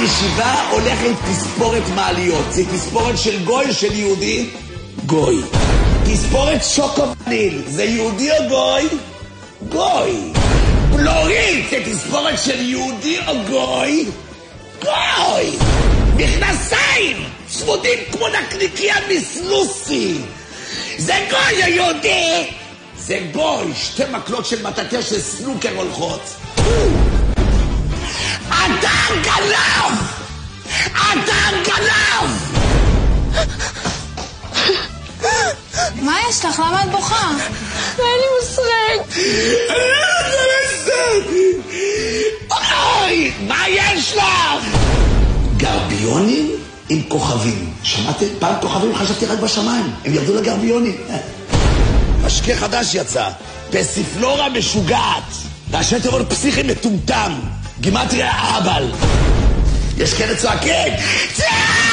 ישיבה הולכת תספורת מעליות. זה תספורת של גוי, של יהודי? גוי. תספורת שוקו וניל. זה יהודי או גוי? גוי. בלורית זה תספורת של יהודי או גוי? גוי. מכנסיים צמודים כמו נקניקיה מסלוסי. זה גוי או יהודי? זה גוי. שתי מקלות של מטאטא של סנוקר הולכות. אדם גנב! אדם גנב! מה יש לך? למה את בוכה? אין לי מושג. אוי! מה יש לך? גרביונים עם כוכבים. שמעתם? פעם כוכבים חשבתי רק בשמיים. הם ירדו לגרביונים. משקה חדש יצא. פסיפלורה משוגעת. ראשי תיאורון פסיכי מטומטם. גימטריה אבל. יש כאלה צועקים. צועק!